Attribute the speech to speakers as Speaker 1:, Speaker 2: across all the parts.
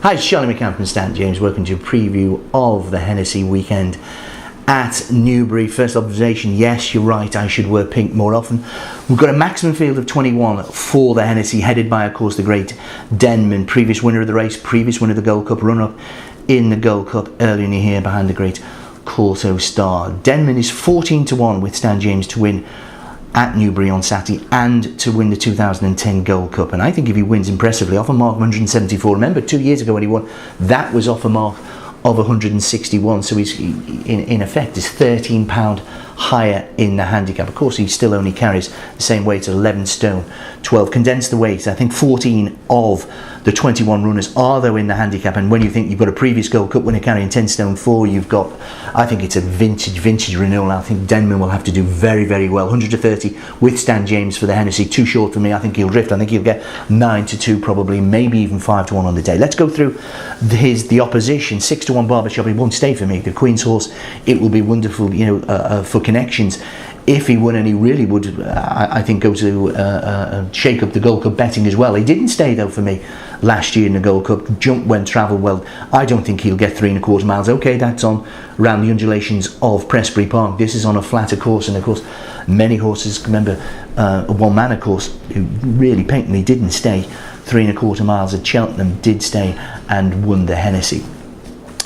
Speaker 1: Hi, it's Charlie McCann from Stan James. Welcome to a preview of the Hennessey weekend at Newbury. First observation, yes, you're right, I should wear pink more often. We've got a maximum field of 21 for the Hennessey, headed by, of course, the great Denman, previous winner of the race, previous winner of the Gold Cup, runner-up in the Gold Cup earlier in the year behind the great Corso Star. Denman is 14-1 with Stan James to win at Newbury on Saturday and to win the 2010 Gold Cup, and I think if he wins impressively off a mark of 174, remember 2 years ago when he won, that was off a mark of 161, so he's in effect is £13 higher in the handicap. Of course, he still only carries the same weight at 11 stone 12. Condensed the weight, I think 14 of the 21 runners are though in the handicap, and when you think you've got a previous Gold Cup winner carrying 10 stone 4, you've got, I think it's a vintage renewal. I think Denman will have to do very well. 130 with Stan James for the Hennessey, too short for me. I think he'll drift. I think he'll get 9-2 probably, maybe even 5-1 on the day. Let's go through the opposition. 6-1 Barbershop. It won't stay for me. The Queen's Horse, it will be wonderful, for connections. If he won, and he really would, I think, go to shake up the Gold Cup betting as well. He didn't stay though for me last year in the Gold Cup. Jump when travel well. I don't think he'll get 3.25 miles. Okay, that's on around the undulations of Prestbury Park. This is on a flatter course, and of course many horses, remember One Man of course, who really patently didn't stay 3.25 miles at Cheltenham, did stay and won the Hennessey.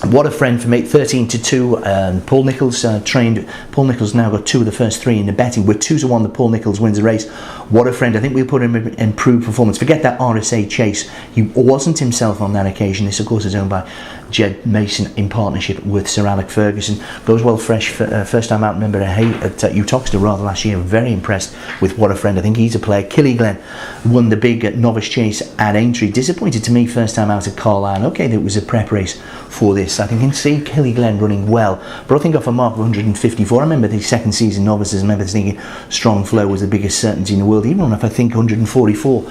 Speaker 1: What a friend for me, 13-2. Paul Nicholls trained. Paul Nicholls now got 2 of the first 3 in the betting. We're 2-1 that Paul Nicholls wins the race. What a friend. I think we'll put him in improved performance. Forget that RSA chase. He wasn't himself on that occasion. This, of course, is owned by Jed Mason in partnership with Sir Alec Ferguson. Goes well fresh. First time out, remember, at Uttoxeter rather last year. Very impressed with What a Friend. I think he's a player. Killiglen won the big novice chase at Aintree. Disappointed to me first time out at Carlisle. Okay, there was a prep race for this. I think you can see Killiglen running well, but I think off a mark of 154. I remember the second season novices. I remember thinking Strong Flow was the biggest certainty in the world. He ran off, I think, 144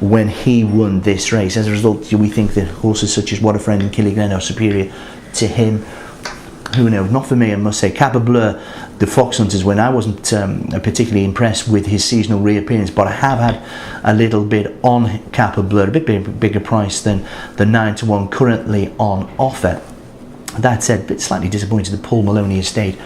Speaker 1: when he won this race. As a result, do we think that horses such as What a Friend and Killiglen are superior to him? Who knows? Not for me, I must say. Cap Bleu, the Fox Hunters win. I wasn't particularly impressed with his seasonal reappearance, but I have had a little bit on Cap Bleu, a bit bigger price than the 9-1 currently on offer. That said, a bit slightly disappointed that Paul Maloney has stayed.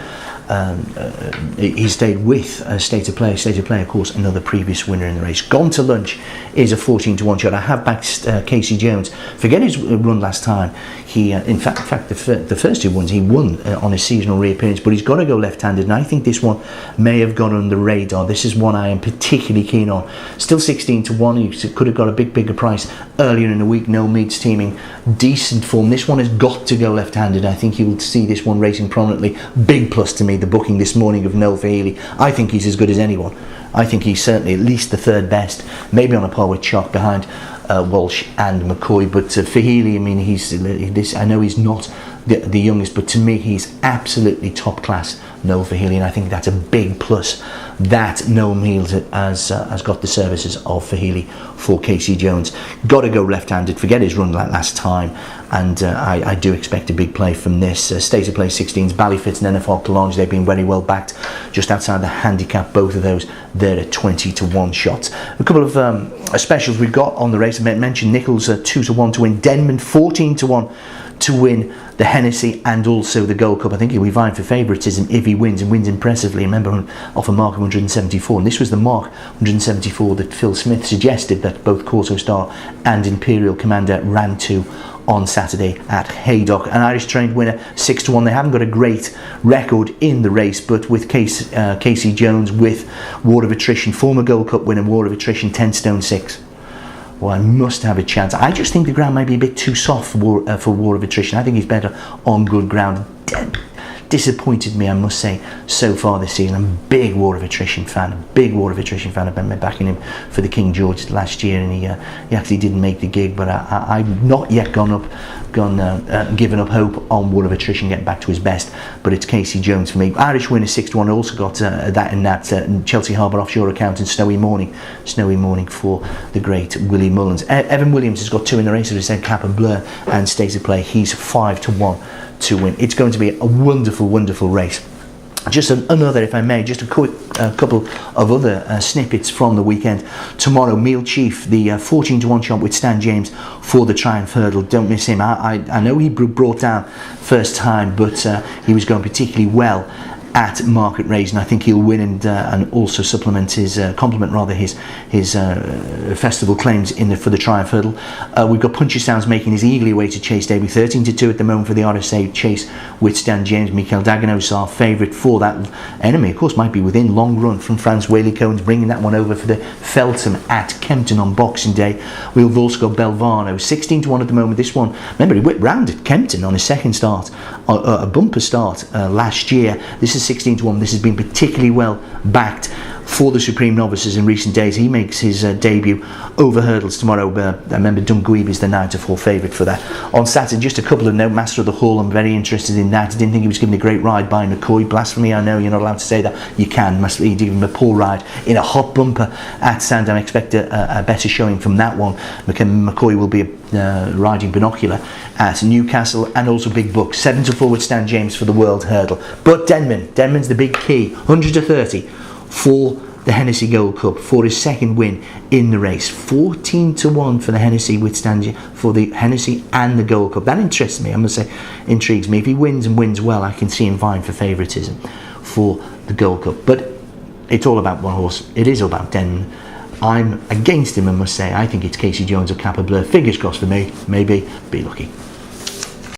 Speaker 1: He stayed with State of Play. State of Play, of course, another previous winner in the race. Gone to Lunch is a 14-1 shot. I have backed Casey Jones. Forget his run last time. He, in fact, the first 2 ones he won on his seasonal reappearance, but he's got to go left-handed, and I think this one may have gone under the radar. This is one I am particularly keen on. Still 16-1. He could have got a bigger price earlier in the week. No Meads teaming, decent form. This one has got to go left-handed. I think you will see this one racing prominently. Big plus to me, the booking this morning of Noel Fahili. I think he's as good as anyone. I think he's certainly at least the third best, maybe on a par with Chalk behind Walsh and McCoy. But Fahili, I mean, I know he's not the youngest, but to me he's absolutely top class, Noel Fahili, and I think that's a big plus that Noel Meals has got the services of Fahili for Casey Jones. Got to go left-handed. Forget his run like last time, and I do expect a big play from this. State of Play 16s, Ballyfitz and NFR Calange, they've been very well backed just outside the handicap. Both of those, they're at 20-1 shots. A couple of specials we've got on the race. I mentioned Nicholls 2-1 to win, Denman 14-1 to win the Hennessey and also the Gold Cup. I think he'll be vying for favouritism if he wins, and wins impressively. Remember, off a mark of 174, and this was the mark 174 that Phil Smith suggested that both Corso Star and Imperial Commander ran to on Saturday at Haydock. An Irish trained winner, 6-1. They haven't got a great record in the race, but with Casey Jones, with War of Attrition, former Gold Cup winner, War of Attrition, 10 stone 6. Well, I must have a chance. I just think the ground might be a bit too soft for War of Attrition. I think he's better on good ground. Disappointed me, I must say, so far this season. I'm a big War of Attrition fan. I've been backing him for the King George last year, and he actually didn't make the gig. But I've not yet given up hope on War of Attrition getting back to his best. But it's Casey Jones for me. Irish winner 6-1. Also got that in that Chelsea Harbour offshore account and Snowy Morning for the great Willie Mullins. Evan Williams has got 2 in the race, as I said, Cap and Blur and State of Play. He's 5-1 to win. It's going to be a wonderful race. Just another, if I may, just a quick couple of other snippets from the weekend. Tomorrow, Meal Chief, the 14-1 shot with Stan James for the Triumph Hurdle. Don't miss him. I know he brought down first time, but he was going particularly well at Market Race, and I think he'll win and also supplement his festival claims for the Triumph Hurdle. We've got Punchestown's making his eagerly awaited chase debut, 13-2 at the moment for the RSA chase with Stan James. Mikel Daganos, our favourite for that. Enemy, of course, might be within. Long run from France. Whaley Cohen's bringing that one over for the Feltham at Kempton on Boxing Day. We've also got Belvano, 16-1 at the moment. This one, remember, he whipped round at Kempton on his second start, a bumper start last year. This is 16-1. This has been particularly well backed for the Supreme Novices in recent days. He makes his debut over hurdles tomorrow. I remember Dunguib is the 9-4 favourite for that. On Saturday, just a couple of notes. Master of the Hall, I'm very interested in that. I didn't think he was given a great ride by McCoy. Blasphemy, I know you're not allowed to say that. You can. He gave him a poor ride in a hot bumper at Sandown. I expect a better showing from that one. McCoy will be riding binocular at Newcastle, and also Big Book 7-4 with Stan James for the World Hurdle. But Denman's the big key, 100-30 for the Hennessey Gold Cup for his second win in the race. 14-1 for the Hennessey with Stan for the Hennessey and the Gold Cup. That interests me. I must say, intrigues me. If he wins and wins well, I can see him vying for favouritism for the Gold Cup. But it's all about one horse. It is all about Denman. I'm against him, I must say. I think it's Casey Jones or Kappa Blur. Fingers crossed for me. Maybe. Be lucky.